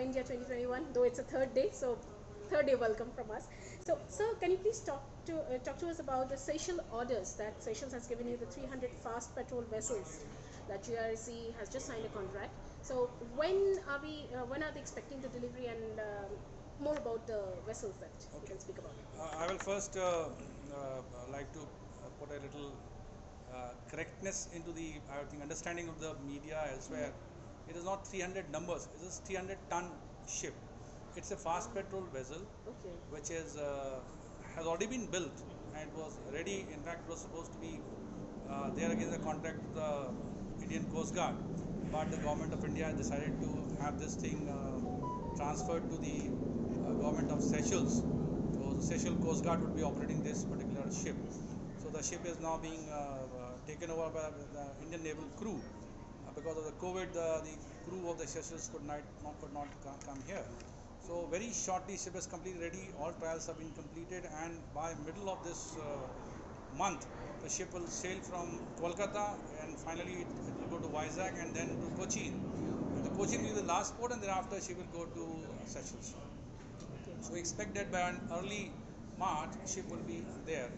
India 2021, though it's a third day, so third day welcome from us. So, sir, can you please talk to us about the Seychelles orders that Seychelles has given you, the 300 fast petrol vessels that GRC has just signed a contract. So, when are they expecting the delivery, and more about the vessels that you can speak about? I will first like to put a little correctness into the I think understanding of the media elsewhere. It is not 300 numbers. It is 300-ton ship. It's a fast petrol vessel, Okay. which is has already been built and was ready. In fact, it was supposed to be there against the contract with the Indian Coast Guard, but the government of India decided to have this thing transferred to the government of Seychelles. So the Seychelles Coast Guard would be operating this particular ship. So the ship is now being taken over by the Indian naval crew. Because of the COVID, the crew of the Seychelles could not come here. So very shortly, ship is completely ready. All trials have been completed, and by middle of this month, the ship will sail from Kolkata, and finally it will go to Vizag and then to Cochin. And the Cochin will be the last port, and thereafter she will go to Seychelles. So we expect that by an early March, ship will be there.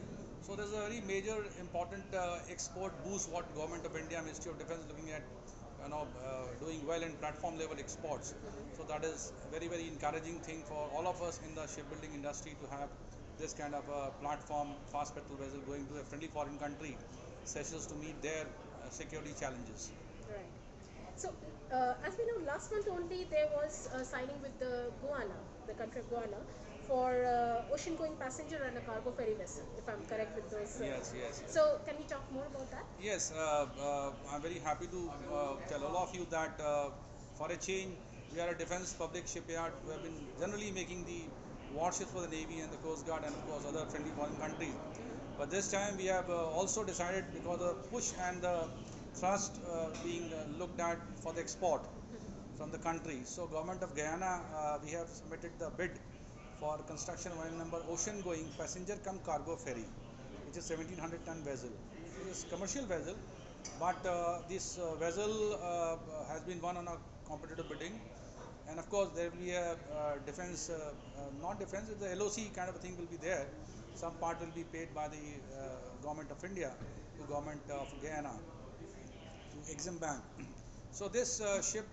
So there's a very major important export boost what Government of India, Ministry of Defence looking at, doing well in platform level exports. So that is very encouraging thing for all of us in the shipbuilding industry to have this kind of a platform fast petrol vessel going to a friendly foreign country, Seychelles, to meet their security challenges. Right. So, as we know, last month only there was a signing with the Guyana, the country of Guyana, for ocean-going passenger and a cargo ferry vessel, if I'm correct with those. Yes. So, can we talk more about that? Yes, I'm very happy to tell all of you that for a change, we are a defense public shipyard. We have been generally making the warships for the Navy and the Coast Guard and of course other friendly foreign countries. But this time we have also decided, because the push and the thrust being looked at for the export from the country. So government of Guyana, we have submitted the bid for construction of one number ocean going passenger come cargo ferry, which is 1700-ton vessel. It is commercial vessel, but this vessel has been won on a competitive bidding, and of course there will be a defense, not defense, the LOC kind of a thing will be there. Some part will be paid by the government of India to government of Guyana, to Exim Bank. So this ship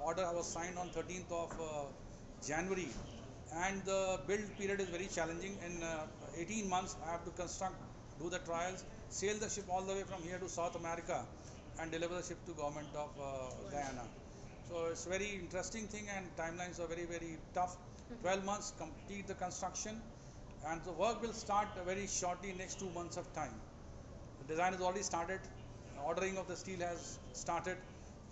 order was signed on 13th of January, and the build period is very challenging. In 18 months I have to construct, do the trials, sail the ship all the way from here to South America and deliver the ship to government of Guyana. So it's very interesting thing, and timelines are very tough. 12 months complete the construction, and the work will start very shortly, next 2 months of time. The design is already started, ordering of the steel has started,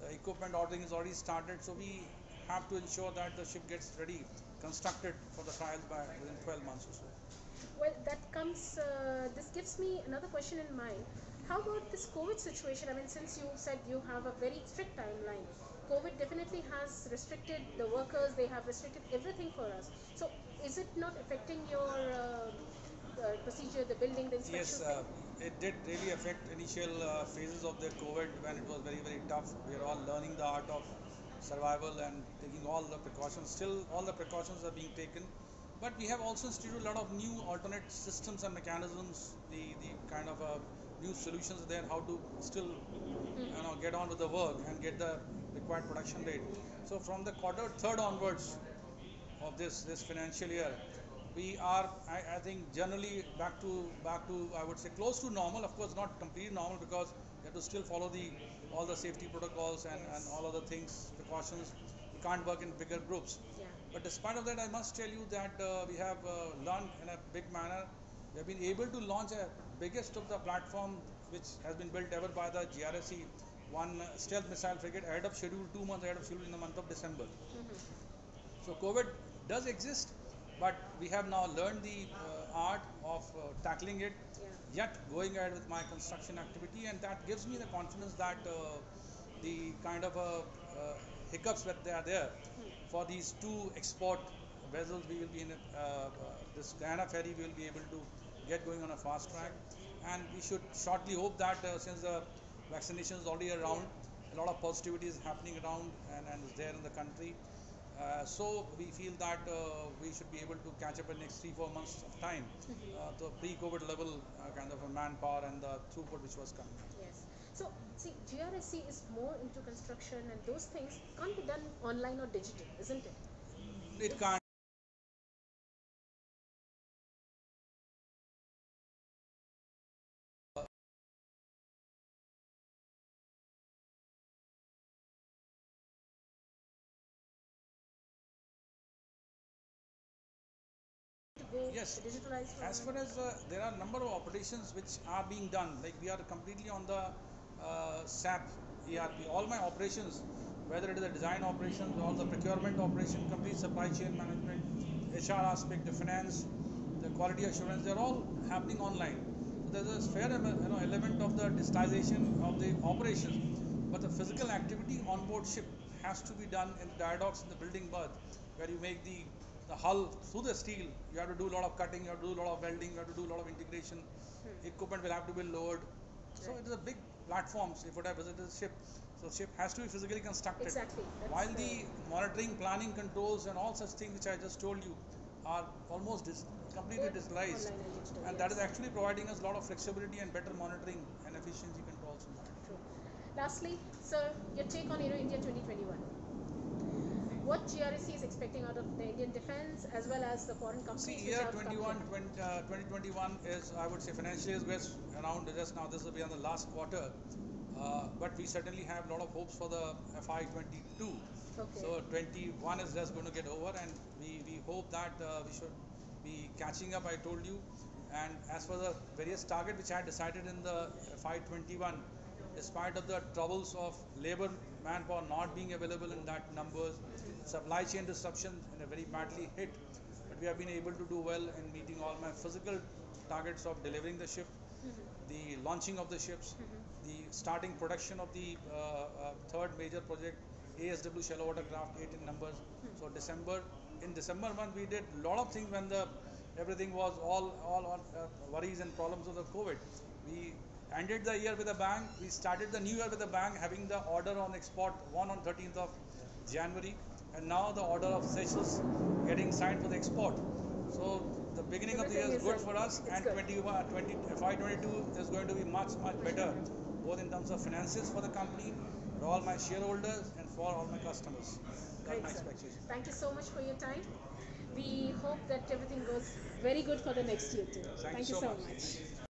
the equipment ordering is already started. So we have to ensure that the ship gets ready, constructed for the trials by within 12 months or so. Well, this gives me another question in mind. How about this COVID situation? I mean, since you said you have a very strict timeline, COVID definitely has restricted the workers, they have restricted everything for us. So, is it not affecting your procedure, the building, the inspection Yes, it did really affect initial phases of the COVID, when it was very tough. We are all learning the art of survival and taking all the precautions. Still, all the precautions are being taken, but we have also instituted a lot of new alternate systems and mechanisms. The kind of new solutions there, how to still get on with the work and get the required production rate. So from the quarter third onwards of this financial year, we are I think generally back to I would say close to normal. Of course not completely normal, because you have to still follow the all the safety protocols and all other things, precautions. You can't work in bigger groups. Yeah. But despite of that, I must tell you that we have learned in a big manner. We have been able to launch a biggest of the platform which has been built ever by the GRSC, one stealth missile frigate ahead of schedule, 2 months ahead of schedule, in the month of December. So COVID does exist, but we have now learned the art of tackling it, Yeah. yet going ahead with my construction activity, and that gives me the confidence that the kind of hiccups that they are there for these two export vessels, we will be in this Guyana ferry, we will be able to get going on a fast track, and we should shortly hope that since the vaccination is already around, a lot of positivity is happening around and is there in the country, So we feel that we should be able to catch up in next 3-4 months of time the pre-COVID level kind of a manpower and the throughput which was coming. Yes. So, see, GRSC is more into construction, and those things can't be done online or digital, isn't it? It can't. To go Yes, digitalized as far as there are number of operations which are being done, like we are completely on the SAP ERP. All my operations, whether it is the design operations or the procurement operation, complete supply chain management, HR aspect, the finance, the quality assurance, they're all happening online. So there's a fair element of the digitization of the operations, but the physical activity on board ship has to be done in the diadocs in the building berth, where you make the hull through the steel. You have to do a lot of cutting, you have to do a lot of welding, you have to do a lot of integration. Equipment will have to be lowered. So Right. it is a big platforms. If you have visited the ship, so ship has to be physically constructed. Exactly. That's While the monitoring, planning, controls, and all such things which I just told you are almost completely both digitalized, online and digital. and Yes. that is actually providing us a lot of flexibility and better monitoring and efficiency controls in that. True. Lastly, sir, your take on Aero India 2021. What GRSC is expecting out of the Indian defense as well as the foreign See, companies which year are 21, coming? 2021 is, I would say, financially is just around just now. This will be on the last quarter, but we certainly have a lot of hopes for the FY22. Okay. So 21 is just going to get over, and we hope that we should be catching up. I told you, and as for the various target which I had decided in the FY21, despite of the troubles of labor manpower not being available in that numbers, supply chain disruption in a very badly hit, but we have been able to do well in meeting all my physical targets of delivering the ship, the launching of the ships, the starting production of the third major project, ASW shallow watercraft 8 in numbers. So in December month we did a lot of things when the everything was all on worries and problems of the COVID. We ended the year with a bang. We started the new year with a bang, having the order on export one on 13th of January, and now the order of Seychelles getting signed for the export. So the beginning of the year is good for us, and 522 is going to be much better, both in terms of finances for the company, for all my shareholders, and for all my customers. That's Great, my sir. expectation. Thank you so much for your time. We hope that everything goes very good for the next year too. Thank you Thank you so so much. much.